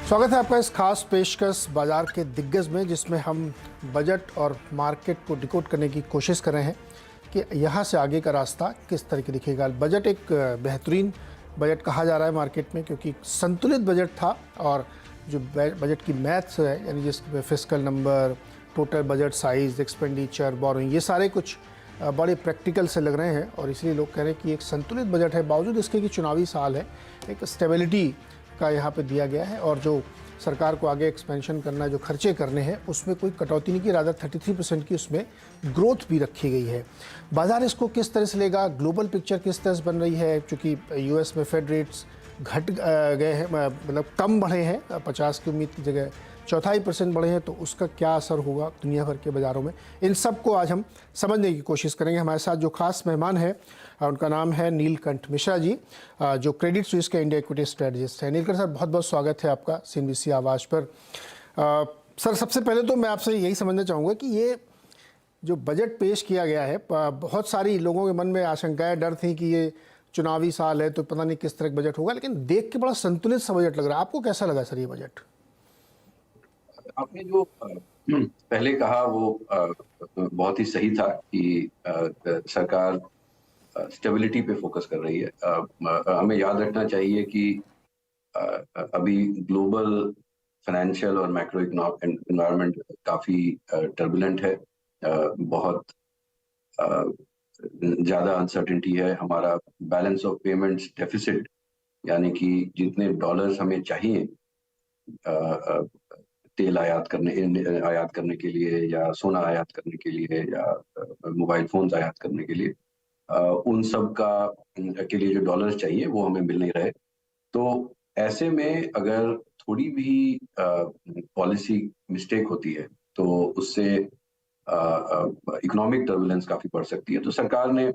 स्वागत है आपका इस खास पेशकश बाजार के दिग्गज में, जिसमें हम बजट और मार्केट को डिकोड करने की कोशिश कर रहे हैं कि यहाँ से आगे का रास्ता किस तरह के दिखेगा। बजट एक बेहतरीन बजट कहा जा रहा है मार्केट में, क्योंकि संतुलित बजट था और जो बजट की मैथ्स है, यानी जिसमें fiscal number, total budget size, expenditure, borrowing, ये सारे कुछ बड़े प्रैक्टिकल से लग रहे हैं और इसलिए लोग कह रहे हैं कि एक संतुलित बजट है। बावजूद इसके कि चुनावी साल है, एक स्टेबिलिटी का यहाँ पे दिया गया है और जो सरकार को आगे एक्सपेंशन करना, जो खर्चे करने हैं, उसमें कोई कटौती नहीं की, रादर 33% की उसमें ग्रोथ भी रखी गई है। बाजार इसको किस तरह से लेगा, ग्लोबल पिक्चर किस तरह से बन रही है, क्योंकि यूएस में फेड रेट्स घट गए हैं, मतलब कम बढ़े हैं, 50 की उम्मीद की जगह 4.25% बढ़े हैं, तो उसका क्या असर होगा दुनिया भर के बाज़ारों में, इन सब को आज हम समझने की कोशिश करेंगे। हमारे साथ जो खास मेहमान हैं उनका नाम है नीलकंठ मिश्रा जी, जो क्रेडिट स्विस के इंडिया इक्विटी स्ट्रेटजिस्ट हैं। नीलकंठ सर, बहुत बहुत स्वागत है आपका CNBC आवाज़ पर। सर, सबसे पहले तो मैं आपसे यही समझना चाहूँगा कि ये जो बजट पेश किया गया है, बहुत सारी लोगों के मन में आशंकाएं, डर थी कि ये चुनावी साल है तो पता नहीं किस तरह का बजट होगा, लेकिन देख के बड़ा संतुलित सा बजट लग रहा है। आपको कैसा लगा सर ये बजट? आपने जो पहले कहा वो बहुत ही सही था कि सरकार स्टेबिलिटी पे फोकस कर रही है। हमें याद रखना चाहिए कि अभी ग्लोबल फाइनेंशियल और मैक्रो एनवायरनमेंट काफी टर्बुलेंट है। बहुत ज्यादा अनसर्टेनिटी है। हमारा बैलेंस ऑफ पेमेंट्स डेफिसिट, यानी कि जितने डॉलर्स हमें चाहिए तेल आयात करने के लिए, या सोना आयात करने के लिए, या मोबाइल फोन्स आयात करने के लिए, उन सब के लिए जो डॉलर्स चाहिए वो हमें मिल नहीं रहे। तो ऐसे में अगर थोड़ी भी पॉलिसी मिस्टेक होती है तो उससे इकोनॉमिक टर्बुलेंस काफी बढ़ सकती है। तो सरकार ने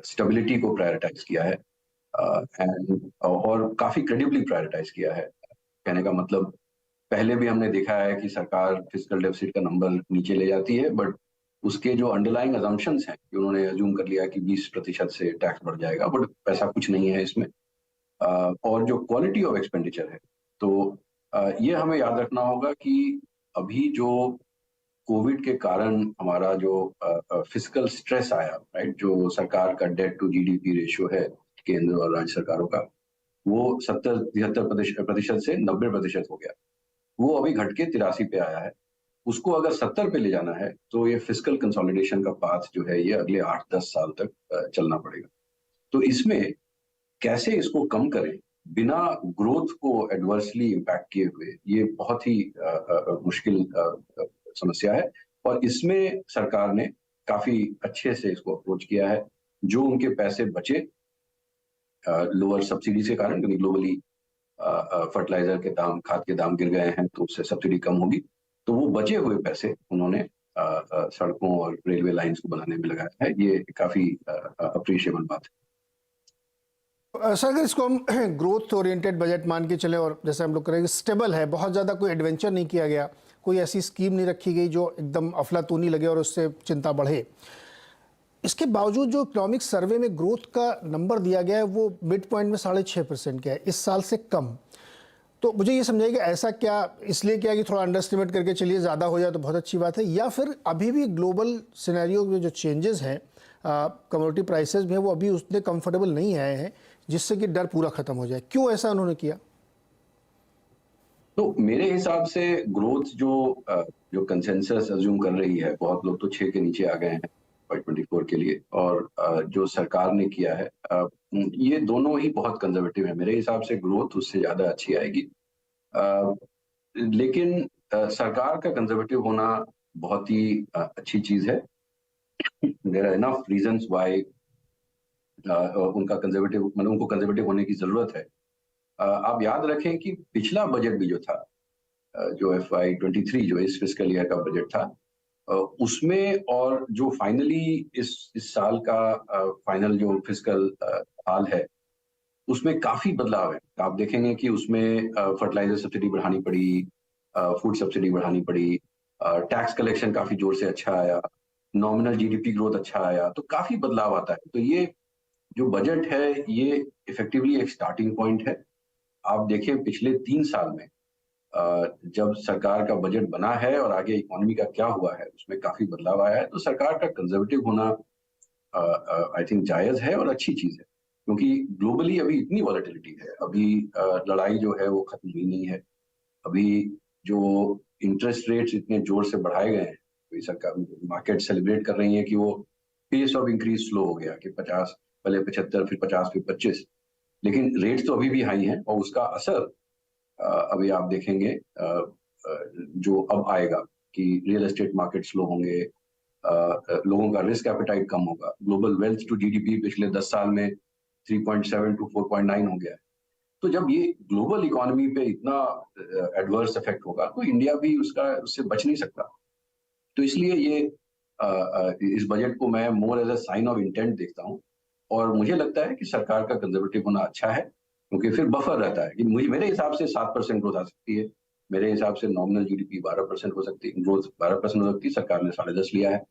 स्टेबिलिटी को प्रायोरिटाइज किया है और काफी क्रेडिबली प्रायोरिटाइज किया है। कहने का मतलब, पहले भी हमने देखा है कि सरकार फिस्कल डेफिसिट का नंबर नीचे ले जाती है, बट उसके जो अंडरलाइंग अजम्पशंस हैं कि उन्होंने अज्यूम कर लिया कि 20% से टैक्स बढ़ जाएगा, बट ऐसा कुछ नहीं है इसमें। और जो क्वालिटी ऑफ एक्सपेंडिचर है, तो ये हमें याद रखना होगा कि अभी जो कोविड के कारण हमारा जो फिस्कल स्ट्रेस आया, राइट, जो सरकार का डेट टू GDP रेशियो है केंद्र और राज्य सरकारों का, वो 70-73% से 90% हो गया। वो अभी घट के 83 पे आया है। उसको अगर 70 पे ले जाना है तो ये फिस्कल कंसोलिडेशन का पाथ जो है ये अगले 8-10 साल तक चलना पड़ेगा। तो इसमें कैसे इसको कम करें बिना ग्रोथ को एडवर्सली इम्पैक्ट किए हुए, ये बहुत ही मुश्किल समस्या है। और इसमें सरकार ने काफी अच्छे से इसको अप्रोच किया है। जो उनके पैसे बचे लोअर सब्सिडी के कारण, क्योंकि ग्लोबली फर्टिलाइजर के दाम, खाद के दाम गिर गए हैं, तो उससे सब्सिडी कम होगी, तो वो बचे हुए पैसे उन्होंने सड़कों और रेलवे लाइंस को बनाने में लगाया है। ये काफी अप्रिशिएबल बात है। सर, अगर इसको हम ग्रोथ ओरिएंटेड बजट मान के चले और जैसे हम लोग करेंगे, स्टेबल है, बहुत ज़्यादा कोई एडवेंचर नहीं किया गया, कोई ऐसी स्कीम नहीं रखी गई जो एकदम अफलातूनी लगे और उससे चिंता बढ़े, इसके बावजूद जो इकोनॉमिक सर्वे में ग्रोथ का नंबर दिया गया है वो मिड पॉइंट में 6.5% का है, इस साल से कम। तो मुझे ये समझाइए कि ऐसा क्या, इसलिए क्या कि थोड़ा अंडर एस्टिमेट करके चलिए, ज़्यादा हो जाए तो बहुत अच्छी बात है, या फिर अभी भी ग्लोबल सिनेरियो में जो चेंजेस हैं, कमोडिटी प्राइसेस में, वो अभी उतने कंफर्टेबल नहीं आए हैं जिससे कि डर पूरा खत्म हो जाए? क्यों ऐसा उन्होंने किया? तो मेरे हिसाब से ग्रोथ जो कंसेंसस अज्यूम कर रही है, बहुत लोग तो 6 के नीचे आ गए हैं 2024 के लिए, और जो सरकार ने किया है, ये दोनों ही बहुत कंजर्वेटिव है। मेरे हिसाब से ग्रोथ उससे ज्यादा अच्छी आएगी, लेकिन सरकार का कंजर्वेटिव होना बहुत ही अच्छी चीज है। There are enough reasons why उनका कंजर्वेटिव, मतलब उनको कंजर्वेटिव होने की जरूरत है। आप याद रखें कि पिछला बजट भी जो था, जो FY23, जो इस फिस्कल ईयर का बजट था, उसमें और जो फाइनली इस साल का फाइनल जो फिस्कल साल है, उसमें काफी बदलाव है। आप देखेंगे कि उसमें फर्टिलाइजर सब्सिडी बढ़ानी पड़ी, फूड सब्सिडी बढ़ानी पड़ी, टैक्स कलेक्शन काफी जोर से अच्छा आया, नॉमिनल GDP ग्रोथ अच्छा आया, तो काफी बदलाव आता है। तो ये जो बजट है ये इफेक्टिवली एक स्टार्टिंग पॉइंट है आप देखें पिछले 3 साल में जब सरकार का बजट बना है और आगे इकोनॉमी का क्या हुआ है, उसमें काफ़ी बदलाव आया है। तो सरकार का कंज़र्वेटिव होना आई थिंक जायज़ है और अच्छी चीज़ है। क्योंकि ग्लोबली अभी इतनी वॉलेटिलिटी है, अभी लड़ाई जो है वो खत्म हुई नहीं है। अभी जो इंटरेस्ट रेट्स इतने जोर से बढ़ाए गए हैं, अभी सरकार मार्केट सेलिब्रेट कर रही है कि वो पेस ऑफ इंक्रीज स्लो हो गया कि 50 पहले 75 फिर 50 फिर 25, लेकिन रेट्स तो अभी भी हाई हैं और उसका असर अभी आप देखेंगे जो अब आएगा कि रियल एस्टेट मार्केट स्लो होंगे, लोगों का रिस्क एपेटाइट कम होगा। ग्लोबल वेल्थ टू जीडीपी पिछले 10 साल में 3.7 टू 4.9 हो गया है। तो जब ये ग्लोबल इकोनॉमी पे इतना एडवर्स इफेक्ट होगा तो इंडिया भी उससे बच नहीं सकता। तो इसलिए ये इस बजट को मैं more as a sign of intent देखता हूँ और मुझे लगता है कि सरकार का कंजर्वेटिव होना अच्छा है, क्योंकि फिर बफर रहता है कि मेरे हिसाब से 7% ग्रोथ आ सकती है, मेरे हिसाब से नॉमिनल जीडीपी 12% हो सकती है, ग्रोथ 12% हो सकती है, सरकार ने 10.5 लिया है।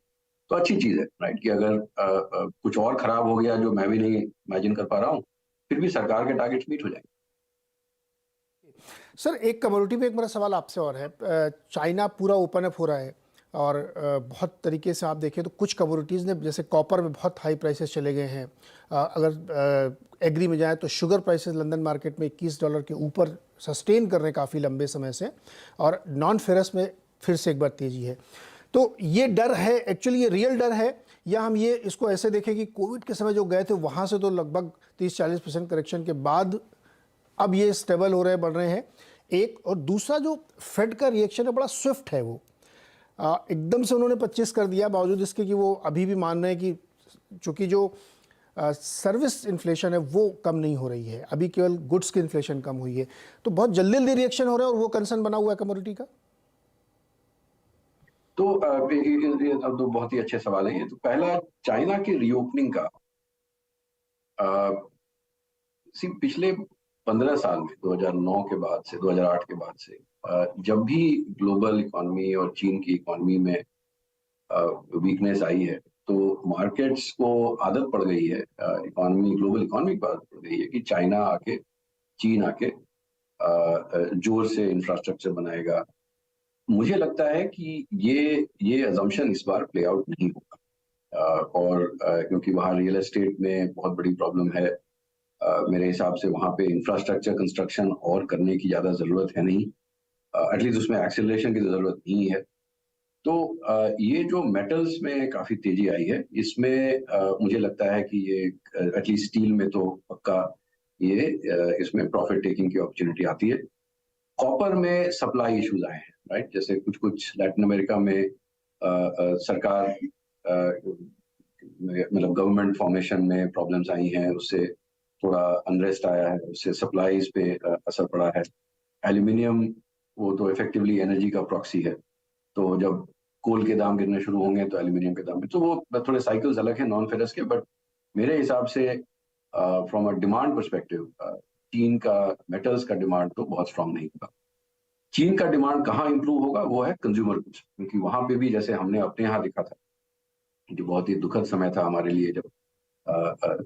तो अच्छी चीज है, राइट, कि अगर कुछ और खराब हो गया जो मैं भी नहीं इमेजिन कर पा रहा हूँ, फिर भी सरकार के टारगेट्स मीट हो जाएंगे। सर, एक कमोडिटी पे एक मेरा सवाल आपसे और है। चाइना पूरा ओपन अप हो रहा है और बहुत तरीके से आप देखें तो कुछ कमोडिटीज़ ने, जैसे कॉपर में बहुत हाई प्राइसेस चले गए हैं। अगर एग्री में जाए तो शुगर प्राइसेस लंदन मार्केट में $21 के ऊपर सस्टेन कर रहे हैं काफ़ी लंबे समय से, और नॉन फेरस में फिर से एक बार तेज़ी है। तो ये डर है, एक्चुअली ये रियल डर है, या हम ये इसको ऐसे देखें कि कोविड के समय जो गए थे वहाँ से तो लगभग 30-40% करेक्शन के बाद अब ये स्टेबल हो रहे हैं, बढ़ रहे हैं। एक और दूसरा, जो फेड का रिएक्शन है बड़ा स्विफ्ट है, वो एकदम से उन्होंने 25 कर दिया, बावजूद इसके कि वो अभी भी मान रहे हैं कि चूंकि जो सर्विस इन्फ्लेशन है वो कम नहीं हो रही है, अभी केवल गुड्स की इन्फ्लेशन कम हुई है। तो बहुत जल्दी जल्दी रिएक्शन हो रहा है और वो कंसर्न बना हुआ है कमोडिटी का। तो ये अब तो बहुत ही अच्छे सवाल है ये। तो पहला, चाइना की रीओपनिंग का पिछले 15 साल में 2009 के बाद से 2008 के बाद से जब भी ग्लोबल इकोनॉमी और चीन की इकोनॉमी में वीकनेस आई है, तो मार्केट्स को आदत पड़ गई है, इकोनॉमी, ग्लोबल इकोनॉमी को आदत पड़ गई है कि चाइना आके, चीन आके जोर से इंफ्रास्ट्रक्चर बनाएगा। मुझे लगता है कि ये अजम्पशन इस बार प्ले आउट नहीं होगा, और क्योंकि वहाँ रियल एस्टेट में बहुत बड़ी प्रॉब्लम है। मेरे हिसाब से वहाँ पे इंफ्रास्ट्रक्चर कंस्ट्रक्शन और करने की ज़्यादा ज़रूरत है नहीं, एटलीस्ट उसमें एक्सेलरेशन की ज़रूरत नहीं है। तो ये जो मेटल्स में काफ़ी तेज़ी आई है, इसमें मुझे लगता है कि ये एटलीस्ट स्टील में तो पक्का ये इसमें प्रॉफिट टेकिंग की अपॉर्चुनिटी आती है। कॉपर में सप्लाई इश्यूज आए हैं, राइट, जैसे कुछ कुछ लैटिन अमेरिका में सरकार मतलब गवर्नमेंट फॉर्मेशन में प्रॉब्लम्स आई हैं, उससे थोड़ा अनरेस्ट आया है, उससे सप्लाईज पे असर पड़ा है। एल्यूमिनियम, वो तो इफेक्टिवली एनर्जी का प्रॉक्सी है, तो जब कोल के दाम गिरने शुरू होंगे तो एल्यूमिनियम के दाम भी, तो वो थोड़े साइकिल्स अलग है नॉन फेरस के। बट मेरे हिसाब से फ्रॉम अ डिमांड परस्पेक्टिव चीन का मेटल्स का डिमांड तो बहुत स्ट्रांग नहीं होगा। चीन का डिमांड कहाँ इंप्रूव होगा, वो है कंज्यूमर गुड्स, क्योंकि वहां पे भी जैसे हमने अपने यहाँ देखा था कि बहुत ही दुखद समय था हमारे लिए, जब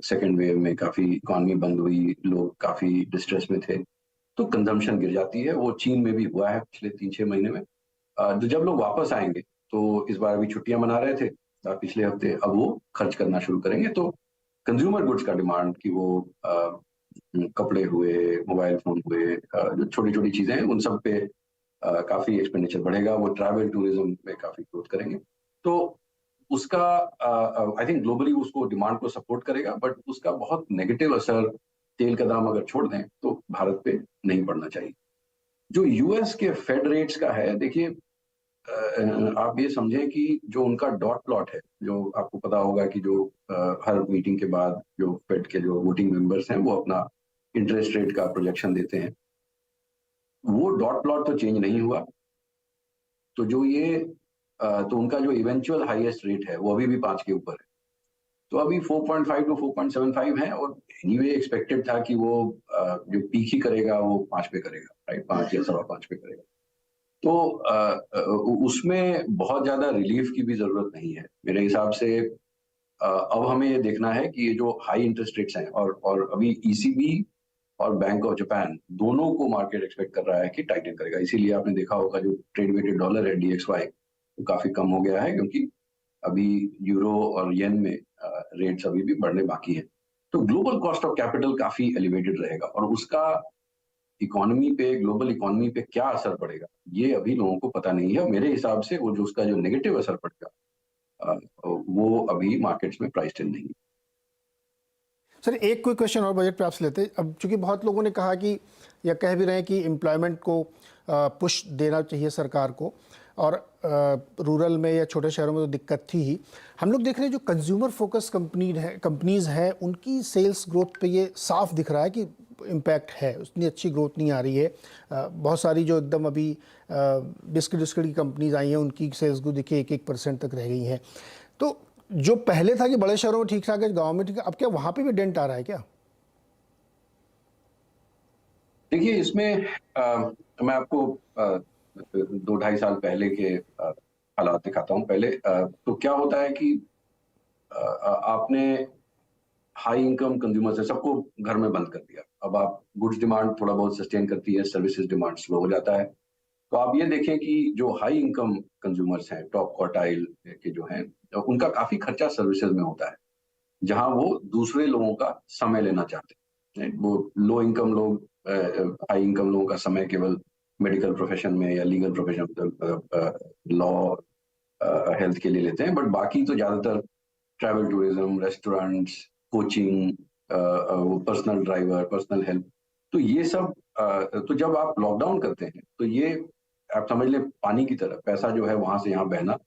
सेकेंड वेव में काफी इकोनॉमी बंद हुई, लोग काफी डिस्ट्रेस में थे, तो कंजम्पशन गिर जाती है। वो चीन में भी हुआ है पिछले 3-6 महीने में। तो जब लोग वापस आएंगे, तो इस बार भी छुट्टियां मना रहे थे पिछले हफ्ते, अब वो खर्च करना शुरू करेंगे, तो कंज्यूमर गुड्स का डिमांड, कि वो कपड़े हुए, मोबाइल फोन हुए, जो छोटी छोटी चीजें हैं, उन सब पे काफी एक्सपेंडिचर बढ़ेगा। वो ट्रैवल टूरिज्म में काफी ग्रोथ करेंगे, तो उसका आई थिंक ग्लोबली उसको डिमांड को सपोर्ट करेगा। बट उसका बहुत नेगेटिव असर, तेल का दाम अगर छोड़ दें तो भारत पे नहीं पड़ना चाहिए। जो यूएस के फेड रेट्स का है, देखिए आप ये समझें कि जो उनका डॉट प्लॉट है, जो आपको पता होगा कि जो हर मीटिंग के बाद जो फेड के जो वोटिंग मेंबर्स हैं वो अपना इंटरेस्ट रेट का प्रोजेक्शन देते हैं, वो डॉट प्लॉट तो चेंज नहीं हुआ। तो जो ये तो उनका जो इवेंचुअल हाईएस्ट रेट है वो अभी भी 5 के ऊपर है। तो अभी 4.5 टू 4.75 है, और एनीवे एक्सपेक्टेड था कि वो जो पीक ही करेगा वो 5 पे करेगा, राइट, 5 या 5.25 पे करेगा। तो उसमें बहुत ज्यादा रिलीफ की भी जरूरत नहीं है मेरे हिसाब से। अब हमें ये देखना है कि ये जो हाई इंटरेस्ट रेट्स हैं, और अभी ईसीबी और बैंक ऑफ जापान दोनों को मार्केट एक्सपेक्ट कर रहा है कि टाइटन करेगा। इसीलिए आपने देखा होगा जो ट्रेड वेटेड डॉलर है DXY वो काफी कम हो गया है, क्योंकि अभी यूरो और येन में रेट्स अभी भी बढ़ने बाकी है। तो ग्लोबल कॉस्ट ऑफ कैपिटल काफी एलिवेटेड रहेगा और उसका इकोनॉमी पे, ग्लोबल इकोनॉमी पे क्या असर पड़ेगा ये अभी लोगों को पता नहीं है। मेरे हिसाब से वो जो उसका जो नेगेटिव असर पड़ेगा वो अभी मार्केट्स में प्राइस्ड इन नहीं है। सर एक कोई क्वेश्चन और बजट पे आपसे लेते हैं। अब चूंकि बहुत लोगों ने कहा कि या कह भी रहे हैं कि एम्प्लॉयमेंट को पुश देना चाहिए सरकार को, और रूरल में या छोटे शहरों में तो दिक्कत थी ही। हम लोग देख रहे हैं जो कंज्यूमर फोकस कंपनीज हैं उनकी सेल्स ग्रोथ पे ये साफ दिख रहा है कि इम्पैक्ट है, उतनी अच्छी ग्रोथ नहीं आ रही है। बहुत सारी जो एकदम अभी बिस्किट विस्किट की कंपनीज आई हैं उनकी सेल्स ग्रोथ देखिए 1-1% तक रह गई हैं। तो जो पहले था कि बड़े शहरों में ठीक ठाक है, गाँव में ठीक है, अब क्या वहाँ पे भी डेंट आ रहा है क्या? देखिए इसमें मैं आपको 2-2.5 साल पहले के हालात दिखाता हूँ। पहले तो क्या होता है कि आपने हाई इनकम कंज्यूमर से सबको घर में बंद कर दिया। अब आप गुड्स डिमांड थोड़ा बहुत सस्टेन करती है, सर्विसेज डिमांड स्लो हो जाता है। तो आप ये देखें कि जो हाई इनकम कंज्यूमर्स हैं, टॉप क्वार्टाइल के जो हैं, उनका काफी खर्चा सर्विसेज में होता है, जहां वो दूसरे लोगों का समय लेना चाहते हैं। वो लो इनकम लोग हाई इनकम लोगों का समय केवल मेडिकल प्रोफेशन में या लीगल प्रोफेशन, लॉ, हेल्थ के लिए लेते हैं, बट बाकी तो ज्यादातर travel tourism, restaurants, coaching, personal driver, personal help. तो ये सब तो जब आप लॉकडाउन करते हैं तो ये आप समझ लें पानी की तरह पैसा जो है वहां से यहाँ बहना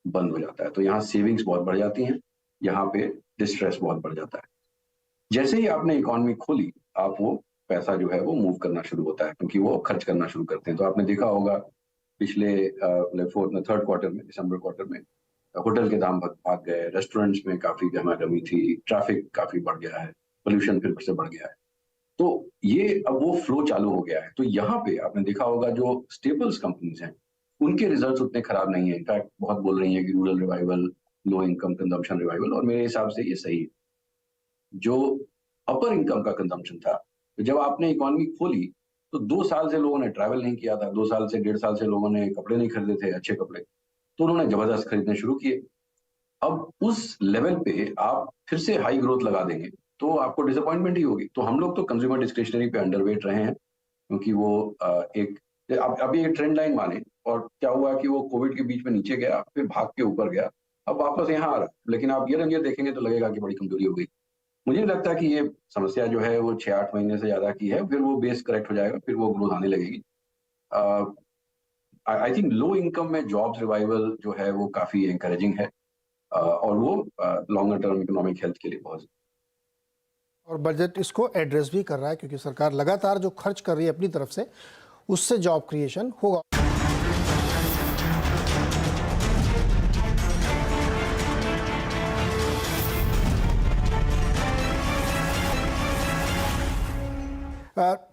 बंद हो जाता है। तो यहाँ सेविंग्स बहुत बढ़ जाती हैं, यहाँ पे डिस्ट्रेस बहुत बढ़ जाता है। जैसे ही आपने इकोनॉमी खोली, आप वो पैसा जो है वो मूव करना शुरू होता है, क्योंकि वो खर्च करना शुरू करते हैं। तो आपने देखा होगा पिछले थर्ड क्वार्टर में, दिसंबर क्वार्टर में होटल के दाम भाग गए, रेस्टोरेंट्स में काफी गहमागमी थी, ट्रैफिक काफी बढ़ गया है, पोल्यूशन फिर से बढ़ गया है। तो ये अब वो फ्लो चालू हो गया है। तो यहाँ पे आपने देखा होगा जो स्टेबल्स कंपनीज हैं उनके रिजल्ट्स उतने खराब नहीं है। इनफैक्ट बहुत बोल रही है कि rural revival, low income consumption revival, और मेरे हिसाब से ये सही है। जो अपर इनकम का कंजम्पशन था, तो जब आपने इकोनॉमी खोली तो 2 साल से लोगों ने ट्रैवल नहीं किया था, 2 साल से 1.5 साल से लोगों ने कपड़े नहीं खरीदे थे अच्छे कपड़े, तो उन्होंने जबरदस्त खरीदने शुरू किए। अब उस लेवल पे आप फिर से हाई ग्रोथ लगा देंगे तो आपको डिसअपॉइंटमेंट ही होगी। तो हम लोग तो कंज्यूमर डिस्क्रिशनरी पे अंडरवेट रहे हैं, क्योंकि वो एक अब ये ट्रेंड लाइन माने, और क्या हुआ कि वो कोविड के बीच में नीचे गया, फिर भाग के ऊपर गया, अब वापस यहाँ आ रहा है। लेकिन आप ये देखेंगे तो लगेगा कि बड़ी कमजोरी हो गई। मुझे नहीं लगता कि ये समस्या जो है वो 6-8 महीने से ज्यादा की है, फिर वो बेस करेक्ट हो जाएगा, फिर वो ग्रोथ आने लगेगी। आई थिंक लो इनकम में जॉब्स रिवाइवल जो है वो काफी एनकरेजिंग है, और वो लॉन्गर टर्म इकोनॉमिक हेल्थ के लिए बहुत। और बजट इसको एड्रेस भी कर रहा है क्योंकि सरकार लगातार जो खर्च कर रही है अपनी तरफ से, उससे जॉब क्रिएशन होगा।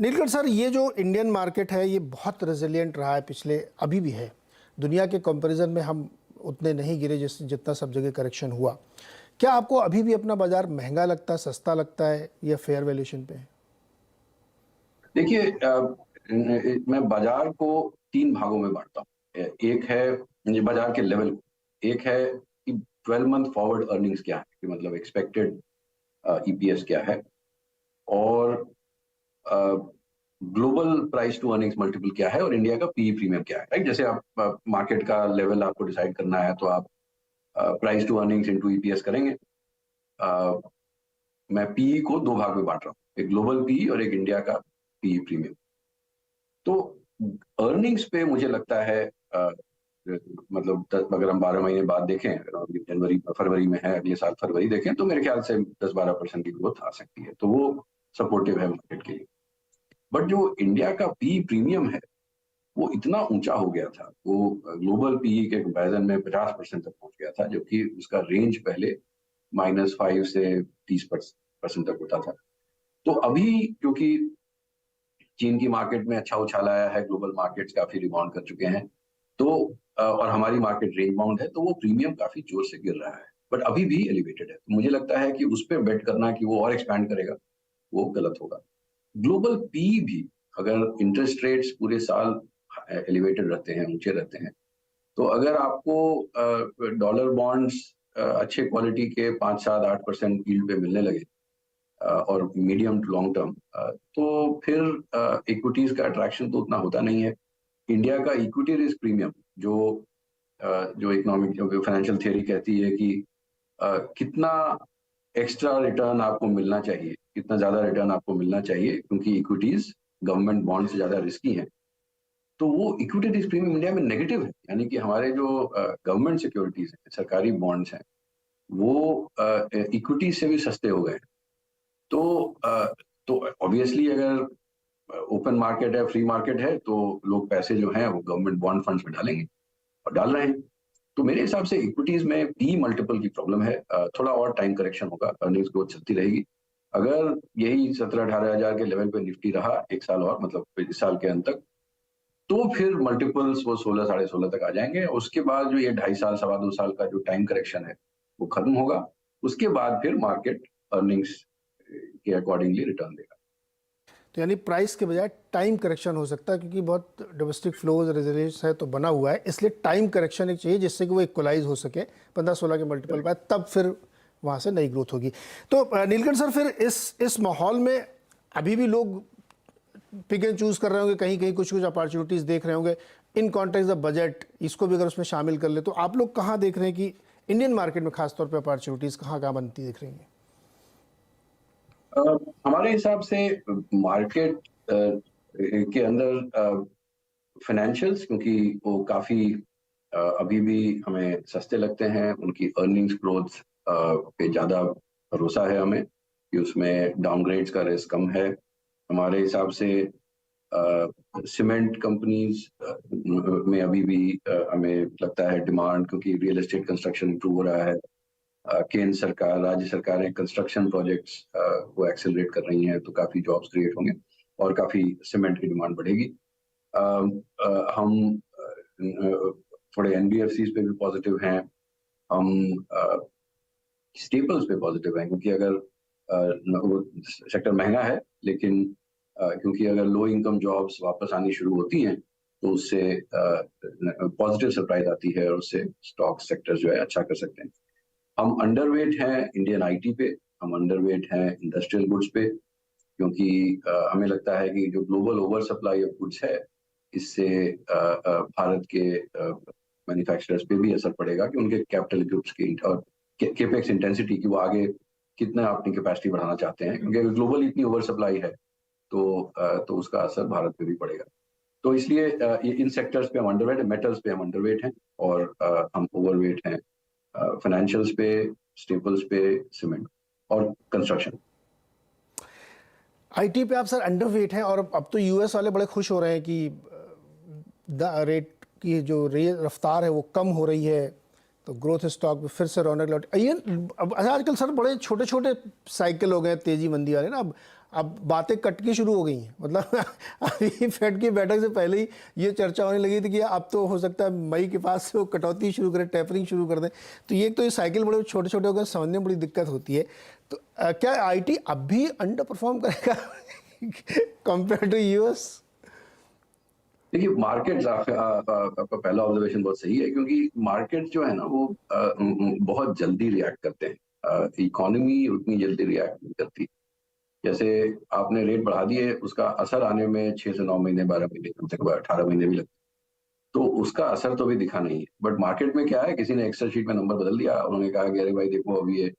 नीलकंठ सर, ये जो इंडियन मार्केट है ये बहुत रेजिलिएंट रहा है पिछले, अभी भी है। दुनिया के कंपैरिजन में हम उतने नहीं गिरे जितना सब जगह करेक्शन हुआ। क्या आपको अभी भी अपना बाजार महंगा लगता है, सस्ता लगता है, या फेयर वैल्यूएशन पे है? देखिए मैं बाजार को 3 भागों में बांटता हूँ। एक है ये बाजार के लेवल को, एक है कि 12 मंथ फॉरवर्ड अर्निंग्स क्या है, कि मतलब एक्सपेक्टेड ईपीएस क्या है, और global price to earnings multiple क्या है, और इंडिया का पीई प्रीमियम क्या है। राइट, जैसे आप मार्केट का लेवल आपको डिसाइड करना है तो आप price to earnings into EPS करेंगे। मैं पीई को 2 भाग में बांट रहा हूँ, एक ग्लोबल पीई और एक इंडिया का पीई प्रीमियम। तो अर्निंग्स पे मुझे लगता है मतलब अगर हम 12 महीने बाद देखें, अगर जनवरी फरवरी में है, अगले साल फरवरी देखें, तो मेरे ख्याल से 10-12% की ग्रोथ आ सकती है। तो वो सपोर्टिव है मार्केट के लिए। बट जो इंडिया का पी प्रीमियम है वो इतना ऊंचा हो गया था, वो ग्लोबल पीई के कंपैरिजन में 50% तक पहुंच गया था, जबकि उसका रेंज पहले -5 से 30% तक होता था। तो अभी क्योंकि चीन की मार्केट में अच्छा उछाल आया है, ग्लोबल मार्केट्स काफी रिबाउंड कर चुके हैं, तो और हमारी मार्केट रेंज बाउंड है, तो वो प्रीमियम काफी जोर से गिर रहा है, बट अभी भी एलिवेटेड है। तो मुझे लगता है कि उस पर बेट करना कि वो और एक्सपैंड करेगा, वो गलत होगा। ग्लोबल पी भी, अगर इंटरेस्ट रेट्स पूरे साल एलिवेटेड रहते हैं, ऊंचे रहते हैं, तो अगर आपको डॉलर बॉन्ड्स अच्छे क्वालिटी के 5, 7, 8% यील्ड पे मिलने लगे और मीडियम टू लॉन्ग टर्म, तो फिर इक्विटीज का अट्रैक्शन तो उतना होता नहीं है। इंडिया का इक्विटी रिस्क प्रीमियम जो इकोनॉमिक जो फाइनेंशियल थियरी कहती है कि कितना एक्स्ट्रा रिटर्न आपको मिलना चाहिए, कितना ज्यादा रिटर्न आपको मिलना चाहिए, क्योंकि इक्विटीज गवर्नमेंट बॉन्ड से ज्यादा रिस्की हैं, तो वो इक्विटी रिस्क प्रीमियम इंडिया में नेगेटिव है। यानी कि हमारे जो गवर्नमेंट सिक्योरिटीज हैं, सरकारी बॉन्ड्स हैं, वो इक्विटी से भी सस्ते हो गए हैं। तो ऑब्वियसली अगर ओपन मार्केट है, फ्री मार्केट है, तो लोग पैसे जो हैं वो गवर्नमेंट बॉन्ड फंड्स में डालेंगे और डाल रहे हैं। तो मेरे हिसाब से इक्विटीज में पी मल्टीपल की प्रॉब्लम है। थोड़ा और टाइम करेक्शन होगा, अर्निंग्स ग्रोथ चलती रहेगी। अगर यही 17-18 हजार के लेवल पे निफ्टी रहा एक साल और, मतलब इस साल के अंत तक, तो फिर मल्टीपल्स वो 16, 16.5 तक आ जाएंगे। उसके बाद जो ये 2.5 साल, 2.25 साल का जो टाइम करेक्शन है वो खत्म होगा। उसके बाद फिर मार्केट अर्निंग्स के अकॉर्डिंगली रिटर्न देगा। तो यानी प्राइस के बजाय टाइम करेक्शन हो सकता है, क्योंकि बहुत डोमेस्टिक फ्लोज रेजिलियंस है तो बना हुआ है, इसलिए टाइम करेक्शन एक चाहिए जिससे कि वो इक्वलाइज हो सके 15-16 के मल्टीपल बाद, तब फिर वहाँ से नई ग्रोथ होगी। तो नीलकंठ सर, फिर इस माहौल में अभी भी लोग पिक एंड चूज कर रहे होंगे, कहीं कहीं कुछ कुछ अपॉर्चुनिटीज़ देख रहे होंगे इन कॉन्टेक्स्ट ऑफ बजट, इसको भी अगर उसमें शामिल कर ले, तो आप लोग कहाँ देख रहे हैं कि इंडियन मार्केट में खासतौर पर अपॉर्चुनिटीज़ कहाँ कहाँ बनती दिख रही हैं? हमारे हिसाब से मार्केट के अंदर फाइनेंशियल्स, क्योंकि वो काफी अभी भी हमें सस्ते लगते हैं, उनकी अर्निंग्स ग्रोथ पे ज्यादा भरोसा है हमें कि उसमें डाउनग्रेड्स का रिस्क कम है। हमारे हिसाब से सीमेंट कंपनीज में अभी भी हमें लगता है डिमांड, क्योंकि रियल एस्टेट कंस्ट्रक्शन इंप्रूव हो रहा है। केंद्र सरकार, राज्य सरकारें कंस्ट्रक्शन प्रोजेक्ट्स को एक्सेलरेट कर रही हैं, तो काफी जॉब्स क्रिएट होंगे और काफी सीमेंट की डिमांड बढ़ेगी। हम थोड़े एनबीएफसीज पे भी पॉजिटिव हैं, हम स्टेपल्स पे पॉजिटिव हैं, क्योंकि अगर वो सेक्टर महंगा है, लेकिन क्योंकि अगर लो इनकम जॉब्स वापस आनी शुरू होती हैं तो उससे पॉजिटिव सरप्राइज आती है और उससे स्टॉक सेक्टर जो है अच्छा कर सकते हैं। हम अंडरवेट हैं इंडियन आईटी पे, हम अंडरवेट हैं इंडस्ट्रियल गुड्स पे, क्योंकि हमें लगता है कि जो global over supply of goods है, इससे भारत के मैन्युफैक्चरर्स पे भी असर पड़ेगा कि उनके कैपिटल गुड्स की और केपेक्स इंटेंसिटी की वो आगे कितना अपनी कैपेसिटी बढ़ाना चाहते हैं, क्योंकि अगर ग्लोबल इतनी ओवर सप्लाई है तो उसका असर भारत पे भी पड़ेगा। तो इसलिए इन सेक्टर्स पे हम अंडरवेट हैं, मेटल्स पे हम अंडरवेट हैं, और हम ओवरवेट हैं फाइनेंशियल्स पे, स्टेपल्स पे, सीमेंट और कंस्ट्रक्शन। आईटी पे आप सर अंडरवेट हैं, और अब तो यूएस वाले बड़े खुश हो रहे हैं कि द रेट की जो रफ्तार है वो कम हो रही है, तो ग्रोथ स्टॉक में फिर से रौनक लौट। ये अब आजकल सर बड़े छोटे छोटे साइकिल हो गए तेजी मंदी वाले ना, अब बातें कटकी शुरू हो गई हैं। मतलब अभी फेड की बैठक से पहले ही ये चर्चा होने लगी थी कि अब तो हो सकता है मई के पास से वो कटौती शुरू करें, टेपरिंग शुरू कर दें। तो ये साइकिल बड़े छोटे छोटे हो गए, समझने में बड़ी दिक्कत होती है। तो क्या आईटी अब भी अंडर परफॉर्म करेगा कंपेयर टू यूएस? देखिए, मार्केट आपका पहला ऑब्जर्वेशन बहुत सही है, क्योंकि मार्केट जो है ना वो बहुत जल्दी रिएक्ट करते हैं, इकोनॉमी उतनी जल्दी रिएक्ट नहीं करती। जैसे आपने रेट बढ़ा दिए, उसका असर आने में 6 से 9 महीने, 12 महीने, कम से कम 18 महीने भी लगते, तो उसका असर तो भी दिखा नहीं है। बट मार्केट में क्या है, किसी ने एक्सेल शीट में नंबर बदल दिया, उन्होंने कहा कि अरे भाई देखो, अभी ये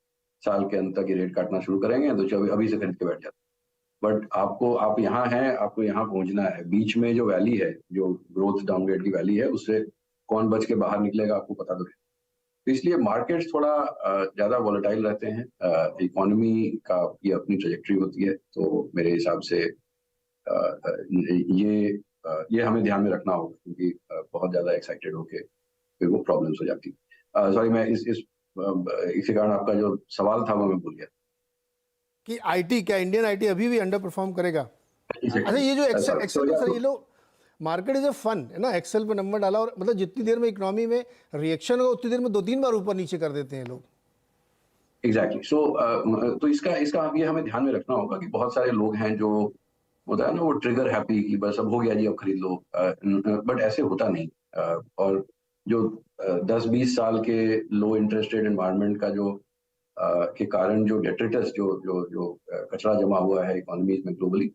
साल के अंत तक ये रेट काटना शुरू करेंगे, तो चलो अभी से खरीद के बैठ जाते। बट आप यहाँ हैं, आपको यहाँ पहुंचना है, बीच में जो वैली है, जो ग्रोथ डाउनग्रेड की वैली है, उससे कौन बच के बाहर निकलेगा आपको पता तो है। तो इसलिए मार्केट्स थोड़ा ज्यादा वॉलेटाइल रहते हैं, इकोनॉमी का ये अपनी ट्रेजेक्टरी होती है, तो मेरे हिसाब से ये हमें ध्यान में रखना होगा, क्योंकि बहुत ज्यादा एक्साइटेड होके फिर वो प्रॉब्लम्स हो जाती। सॉरी, मैं इसी कारण आपका जो सवाल था वो मैं भूल गया कि आईटी, क्या इंडियन आईटी अभी भी अंडर परफॉर्म करेगा? अच्छा, ये जो एक्सेल सर, ये लो मार्केट इज ए फन है ना, एक्सेल पे नंबर डाला और मतलब जितनी देर में इकोनॉमी में रिएक्शन होगा उतनी देर में 2-3 बार ऊपर नीचे कर देते हैं लोग। एग्जैक्टली। तो इसका ये हमें ध्यान में रखना होगा कि बहुत सारे लोग हैं जो होता है ना वो ट्रिगर हैप्पी कि बस अब हो गया जी अब खरीद लो, बट ऐसे होता नहीं। और जो 10-20 साल के लो इंटरेस्ट रेट एनवायरनमेंट का जो के कारण जो डेट्रिटस जो जो जो कचरा जमा हुआ है इकोनॉमीज में ग्लोबली,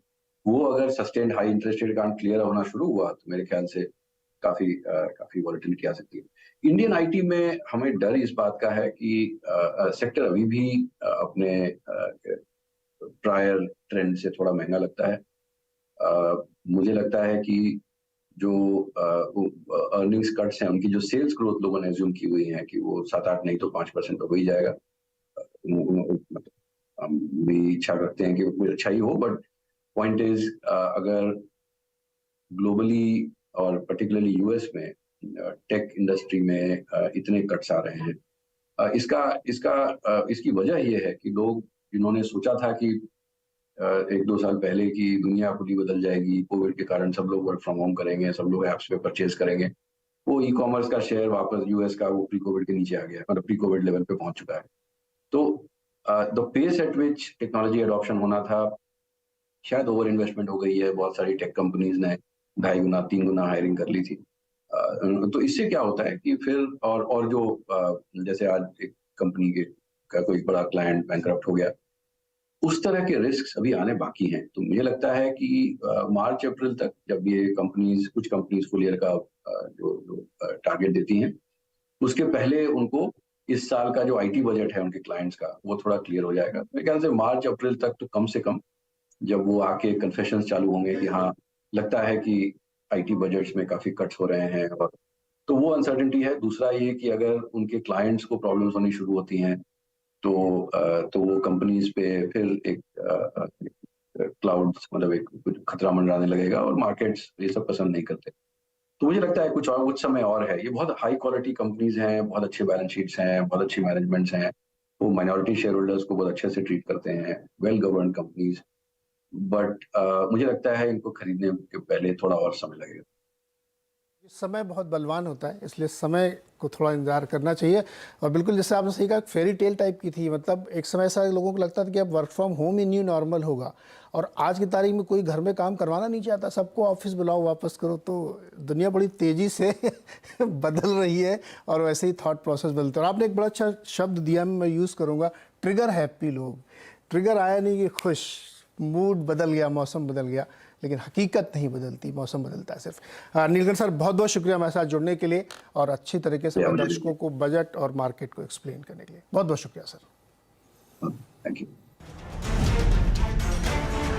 वो अगर सस्टेन्ड हाई इंटरेस्ट रेट के कारण क्लियर होना शुरू हुआ तो मेरे ख्याल से काफी वॉलेटिलिटी आ सकती है। इंडियन आईटी में हमें डर इस बात का है कि सेक्टर अभी भी अपने प्रायर ट्रेंड से थोड़ा महंगा लगता है। मुझे लगता है कि जो अर्निंग्स कट्स हैं उनकी जो सेल्स ग्रोथ लोगों ने एज्यूम की हुई है कि वो 7-8 नहीं तो 5% तो हो ही जाएगा। मतलब हम भी इच्छा रखते हैं कि वो अच्छा ही हो, बट पॉइंट इज अगर ग्लोबली और पर्टिकुलरली यूएस में टेक इंडस्ट्री में इतने कट्स आ रहे हैं, इसकी वजह ये है कि लोग जिन्होंने सोचा था कि 1-2 साल पहले की दुनिया पूरी बदल जाएगी, कोविड के कारण सब लोग वर्क फ्रॉम होम करेंगे, सब लोग ऐप्स पे परचेज करेंगे, वो ई कॉमर्स का शेयर वापस यूएस का वो प्री कोविड के नीचे आ गया, मतलब प्री कोविड लेवल पे पहुंच चुका है। तो the pace at which technology adoption होना था, शायद ओवर इन्वेस्टमेंट हो गई है। बहुत सारी टेक कंपनीज ने 2.5 गुना 3 गुना हायरिंग कर ली थी। तो इससे क्या होता है कि फिर और जो जैसे आज एक कंपनी के का कोई बड़ा क्लाइंट बैंकरप्ट हो गया, उस तरह के रिस्क अभी आने बाकी हैं। तो मुझे लगता है कि मार्च अप्रैल तक जब ये कुछ कंपनीज फुल ईयर का जो टारगेट देती हैं, उसके पहले उनको इस साल का जो आईटी बजट है उनके क्लाइंट्स का वो थोड़ा क्लियर हो जाएगा। मेरे ख्याल से मार्च अप्रैल तक तो कम से कम जब वो आके कन्फेशंस चालू होंगे कि हाँ लगता है कि आईटी बजट्स में काफी कट्स हो रहे हैं, और तो वो अनसर्टेनिटी है। दूसरा ये कि अगर उनके क्लाइंट्स को प्रॉब्लम्स होनी शुरू होती हैं तो वो कंपनीज पे फिर एक क्लाउड मतलब एक कुछ खतरा मंडराने लगेगा, और मार्केट्स ये सब पसंद नहीं करते। तो मुझे लगता है कुछ समय और है। ये बहुत हाई क्वालिटी कंपनीज हैं, बहुत अच्छे बैलेंस शीट्स हैं, बहुत अच्छी मैनेजमेंट्स हैं, वो माइनॉरिटी शेयर होल्डर्स को बहुत अच्छे से ट्रीट करते हैं, वेल गवर्न कंपनीज। बट मुझे लगता है इनको खरीदने के पहले थोड़ा और समय लगेगा। समय बहुत बलवान होता है, इसलिए समय को थोड़ा इंतजार करना चाहिए। और बिल्कुल जैसे आपने सही कहा, फेरी टेल टाइप की थी। मतलब एक समय ऐसा लोगों को लगता था कि अब work from home he new normal होगा, और आज की तारीख में कोई घर में काम करवाना नहीं चाहता, सबको ऑफिस बुलाओ वापस करो। तो दुनिया बड़ी तेज़ी से बदल रही है, और वैसे ही थॉट प्रोसेस बदलता है। और आपने एक बड़ा अच्छा शब्द दिया, मैं यूज़ करूँगा, ट्रिगर हैप्पी लोग। ट्रिगर आया नहीं कि खुश, मूड बदल गया, मौसम बदल गया, लेकिन हकीकत नहीं बदलती, मौसम बदलता है सिर्फ। नीलकंठ सर, बहुत बहुत शुक्रिया हमारे साथ जुड़ने के लिए और अच्छी तरीके से दर्शकों को बजट और मार्केट को एक्सप्लेन करने के लिए। बहुत बहुत शुक्रिया सर। Thank you.